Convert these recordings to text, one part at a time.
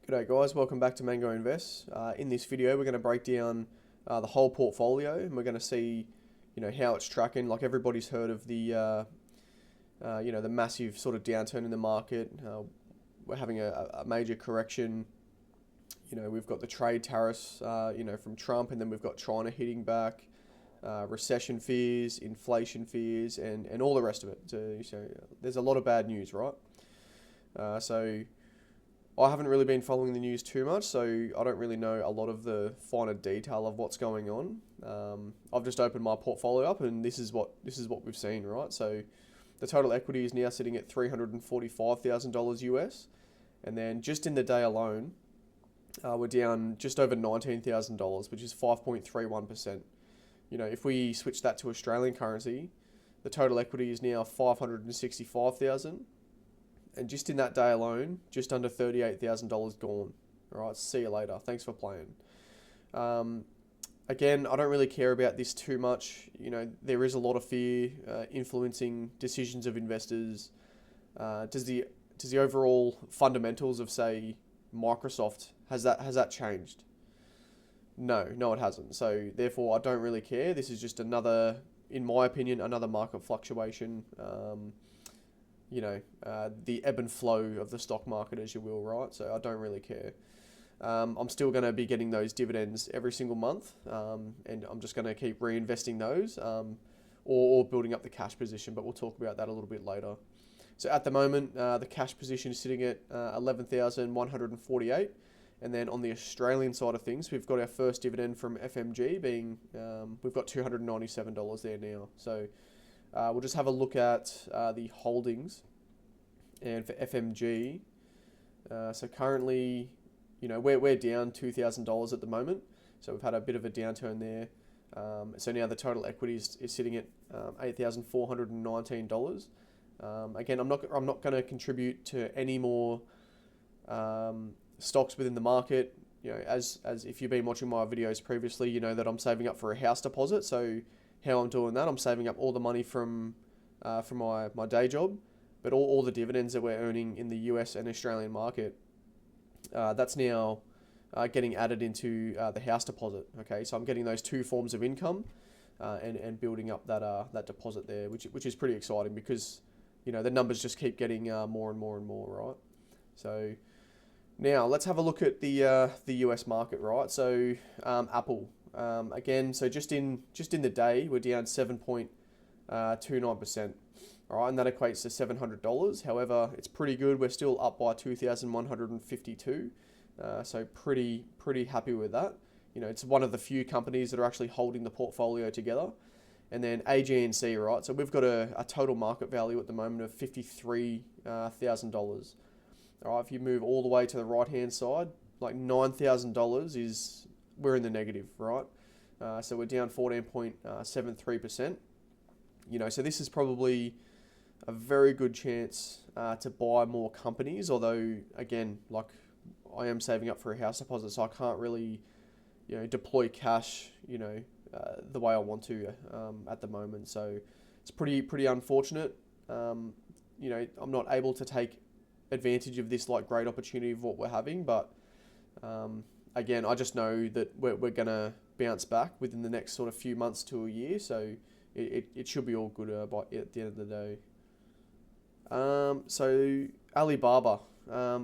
G'day guys, welcome back to Mango Invest. In this video, we're going to break down the whole portfolio, and we're going to see, how it's tracking. Like everybody's heard of the massive sort of downturn in the market. We're having a major correction. We've got the trade tariffs, from Trump, and then we've got China hitting back, recession fears, inflation fears, and all the rest of it. So there's a lot of bad news, right? So I haven't really been following the news too much, so I don't really know a lot of the finer detail of what's going on. I've just opened my portfolio up, and this is what we've seen, right? So the total equity is now sitting at $345,000 US, and then just in the day alone, we're down just over $19,000, which is 5.31%. If we switch that to Australian currency, the total equity is now 565,000. And just in that day alone, just under $38,000 gone. All right, see you later. Thanks for playing. Again, I don't really care about this too much. There is a lot of fear influencing decisions of investors. Does the overall fundamentals of, say, Microsoft, has that changed? No, it hasn't. So therefore, I don't really care. This is just another, in my opinion, another market fluctuation. The ebb and flow of the stock market, as you will, right? So I don't really care. I'm still going to be getting those dividends every single month, and I'm just going to keep reinvesting those, or building up the cash position, but we'll talk about that a little bit later. So at the moment, the cash position is sitting at 11,148, and then on the Australian side of things, we've got our first dividend from FMG being, we've got $297 there now. So we'll just have a look at the holdings, and for FMG, so currently, we're down $2,000 at the moment, so we've had a bit of a downturn there. So now the total equity is sitting at $8,419. Again, I'm not going to contribute to any more stocks within the market. As if you've been watching my videos previously, you know that I'm saving up for a house deposit. So how I'm doing that, I'm saving up all the money from my day job, but all the dividends that we're earning in the US and Australian market, that's now getting added into the house deposit. Okay, so I'm getting those two forms of income, and building up that deposit there, which is pretty exciting because the numbers just keep getting more and more and more, right? So now let's have a look at the US market, right? So Apple. Again, so just in the day, we're down 7.29%. All right, and that equates to $700. However, it's pretty good. We're still up by 2,152. So pretty happy with that. It's one of the few companies that are actually holding the portfolio together. And then AGNC, right? So we've got a total market value at the moment of $53,000. All right, if you move all the way to the right-hand side, like $9,000 is, we're in the negative, right? So we're down 14.73%. So this is probably a very good chance to buy more companies. Although, again, like I am saving up for a house deposit, so I can't really, deploy cash, the way I want to at the moment. So it's pretty unfortunate. I'm not able to take advantage of this like great opportunity of what we're having, but again, I just know that we're gonna bounce back within the next sort of few months to a year, so it should be all good by at the end of the day. So Alibaba,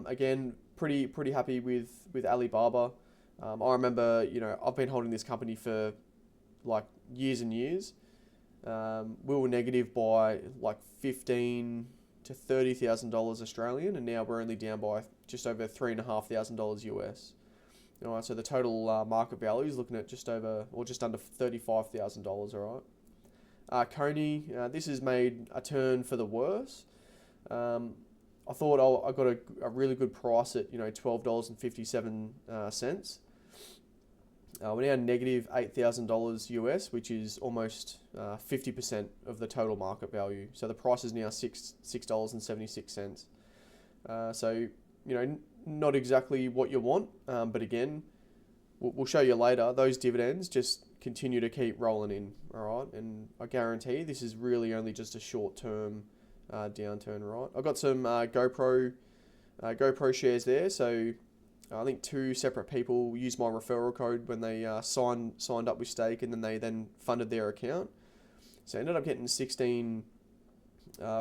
again, pretty happy with Alibaba. I remember, I've been holding this company for like years and years. We were negative by like 15 to $30,000 Australian, and now we're only down by just over $3,500 US. All right, so the total market value is looking at just over or just under $35,000. All right, Coney, this has made a turn for the worse. I thought I got a really good price at $12.57. We're now negative $8,000 US, which is almost 50% of the total market value. So the price is now $6.76. So not exactly what you want, but again, we'll show you later. Those dividends just continue to keep rolling in, all right. And I guarantee this is really only just a short-term downturn, right? I've got some GoPro shares there, so I think two separate people used my referral code when they signed up with Stake, and then they then funded their account. So I ended up getting 16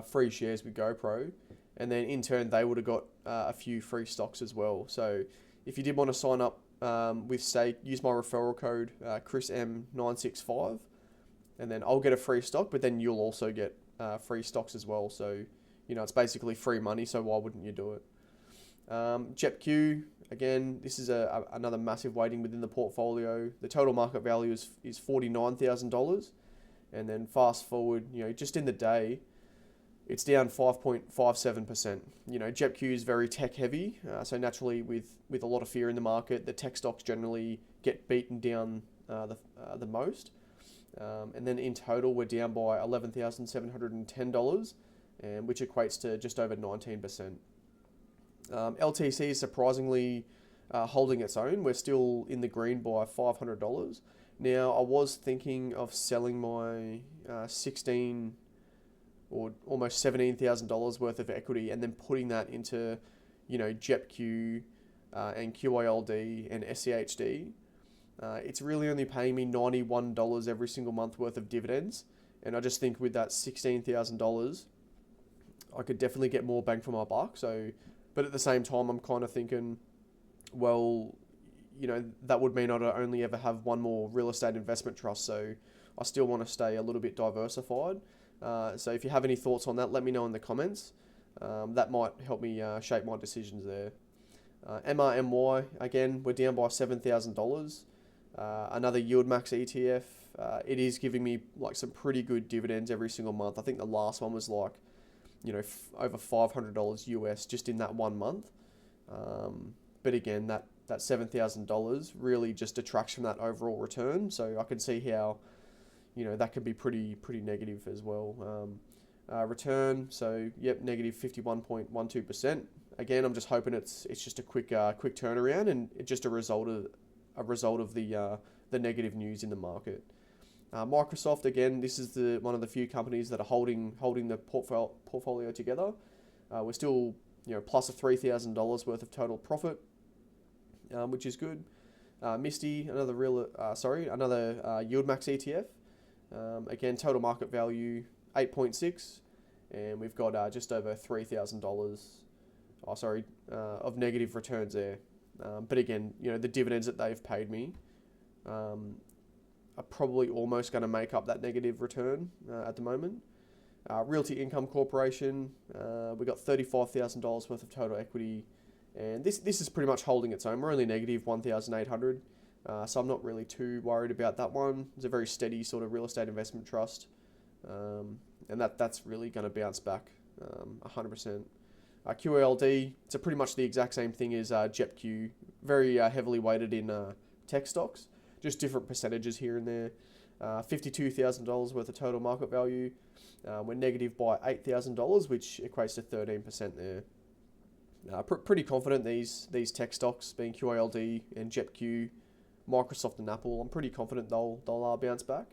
free shares with GoPro, and then in turn they would have got a few free stocks as well. So if you did want to sign up with Stake, use my referral code ChrisM965, and then I'll get a free stock, but then you'll also get free stocks as well. So it's basically free money. So why wouldn't you do it? JEPQ, again, this is another massive weighting within the portfolio. The total market value is $49,000, and then fast forward, just in the day, it's down 5.57%. JEPQ is very tech heavy, so naturally with a lot of fear in the market, the tech stocks generally get beaten down the most. And then in total, we're down by $11,710, which equates to just over 19%. LTC is surprisingly holding its own. We're still in the green by $500. Now, I was thinking of selling my 16 or almost $17,000 worth of equity and then putting that into, JEPQ and QILD and SCHD. It's really only paying me $91 every single month worth of dividends. And I just think with that $16,000, I could definitely get more bang for my buck. But at the same time, I'm kind of thinking, well, that would mean I'd only ever have one more real estate investment trust. So I still want to stay a little bit diversified. So if you have any thoughts on that, let me know in the comments. That might help me shape my decisions there. MRMY, again, we're down by $7,000. Another yield max ETF. It is giving me like some pretty good dividends every single month. I think the last one was like, over $500 US just in that 1 month. But again, that $7,000 really just detracts from that overall return. So I can see how, that could be pretty negative as well. Return, so yep, negative 51.12%. Again, I'm just hoping it's just a quick turnaround, and it's just a result of the negative news in the market. Microsoft, again, this is one of the few companies that are holding the portfolio together. We're still plus of $3,000 worth of total profit, which is good. Misty, another yield max ETF. Again, total market value 8.6, and we've got just over $3,000. Of negative returns there. But again, the dividends that they've paid me are probably almost going to make up that negative return at the moment. Realty Income Corporation, we got $35,000 worth of total equity, and this is pretty much holding its own. We're only negative 1,800, so I'm not really too worried about that one. It's a very steady sort of real estate investment trust, and that's really going to bounce back 100%. QLD, it's pretty much the exact same thing as JEPQ, very heavily weighted in tech stocks, just different percentages here and there. $52,000 worth of total market value. We're negative by $8,000, which equates to 13% there. Pretty confident these tech stocks, being QILD and JEPQ, Microsoft and Apple, I'm pretty confident they'll bounce back.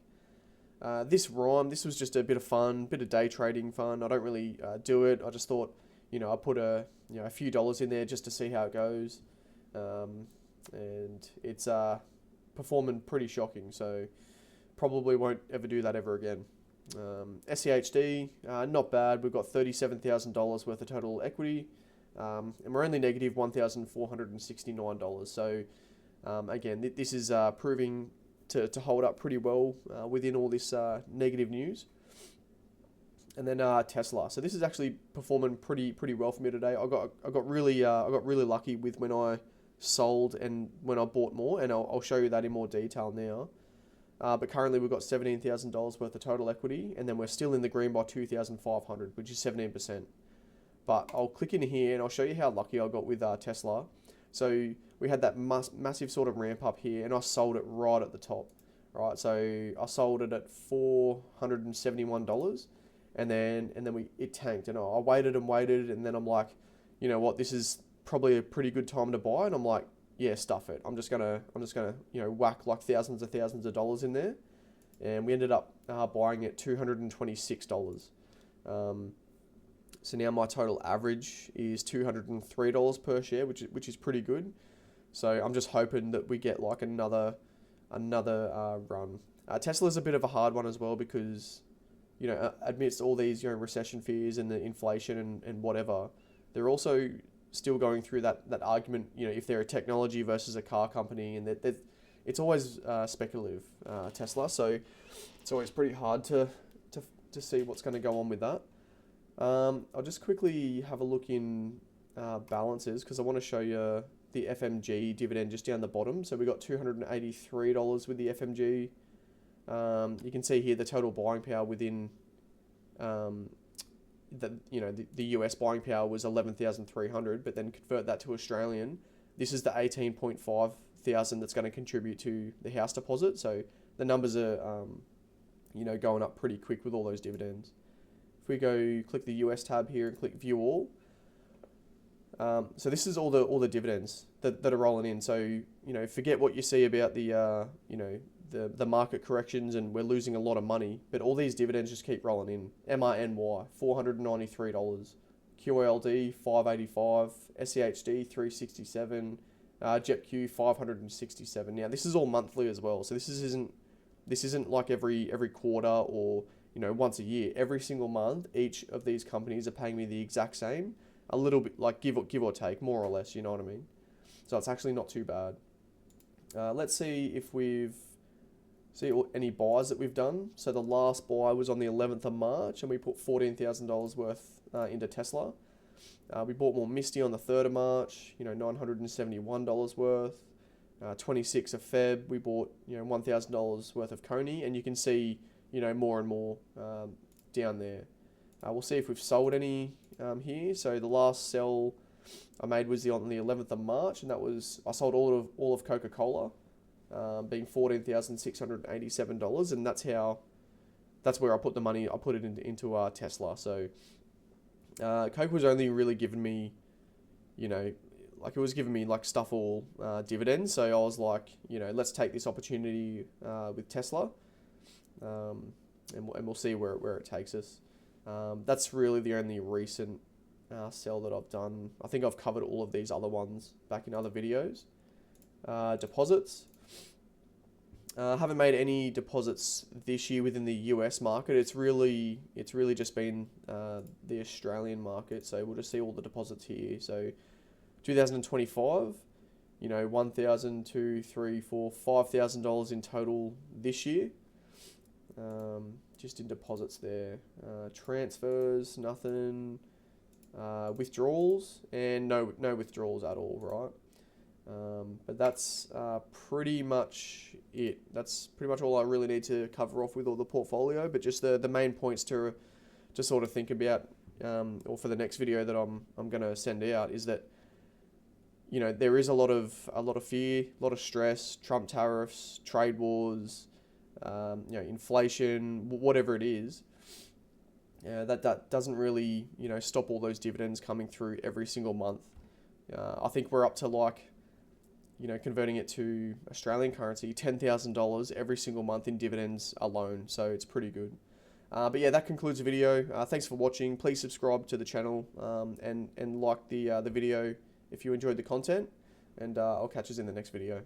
This was just a bit of fun, bit of day trading fun. I don't really do it. I just thought, I put a few dollars in there just to see how it goes, and it's performing pretty shocking. So probably won't ever do that ever again. SCHD, not bad. We've got $37,000 worth of total equity, and we're only negative $1,469. So again, this is proving to hold up pretty well within all this negative news. And then Tesla. So this is actually performing pretty well for me today. I got really lucky with when I sold and when I bought more, and I'll show you that in more detail now. But currently we've got $17,000 worth of total equity, and then we're still in the green by $2,500, which is 17%. But I'll click in here and I'll show you how lucky I got with Tesla. So we had that massive sort of ramp up here, and I sold it right at the top. Right, so I sold it at $471. And then it tanked, and I waited, and then I'm like, you know what, this is probably a pretty good time to buy, and I'm like, yeah, stuff it. I'm just gonna whack like thousands of dollars in there, and we ended up buying it $226. So now my total average is $203 per share, which is pretty good. So I'm just hoping that we get like another run. Tesla's a bit of a hard one as well because, amidst all these, recession fears and the inflation and whatever, they're also still going through that argument, if they're a technology versus a car company, and that it's always speculative, Tesla. So it's always pretty hard to see what's going to go on with that. I'll just quickly have a look in balances because I want to show you the FMG dividend just down the bottom. So we got $283 with the FMG. You can see here the total buying power within the US buying power was 11,300, but then convert that to Australian. This is the 18.5 thousand that's going to contribute to the house deposit. So the numbers are going up pretty quick with all those dividends. If we go click the US tab here and click view all, so this is all the dividends that are rolling in. So forget what you see about the market corrections and we're losing a lot of money, but all these dividends just keep rolling in. MRNY $493, QLD $585, SEHD $367, JEPQ $567. Now this is all monthly as well, so this isn't like every quarter or once a year. Every single month, each of these companies are paying me the exact same, a little bit like give or take, more or less. You know what I mean? So it's actually not too bad. Let's see if any buys that we've done. So the last buy was on the 11th of March, and we put $14,000 worth into Tesla. We bought more Misty on the 3rd of March, $971 worth. 26th of Feb, we bought $1,000 worth of Coney, and you can see more and more down there. We'll see if we've sold any here. So the last sell I made was on the 11th of March, and I sold all of Coca-Cola, being $14,687, and that's where I put the money. I put it into Tesla. So Coke was only really giving me, it was giving me like stuff all dividends. So I was like, let's take this opportunity with Tesla, and we'll see where it takes us. That's really the only recent sell that I've done. I think I've covered all of these other ones back in other videos. Deposits. Haven't made any deposits this year within the US market. It's really just been the Australian market. So we'll just see all the deposits here. So 2025, $1,000, $2,000, $3,000, $4,000, $5,000 in total this year. Just in deposits there. Transfers, nothing. Withdrawals, and no withdrawals at all, right? But that's pretty much it. That's pretty much all I really need to cover off with all the portfolio. But just the main points to sort of think about, or for the next video that I'm gonna send out, is that there is a lot of fear, a lot of stress, Trump tariffs, trade wars, inflation, whatever it is. That doesn't really stop all those dividends coming through every single month. I think we're up to like, converting it to Australian currency, $10,000 every single month in dividends alone. So it's pretty good. But yeah, that concludes the video. Thanks for watching. Please subscribe to the channel and like the video if you enjoyed the content. And I'll catch us in the next video.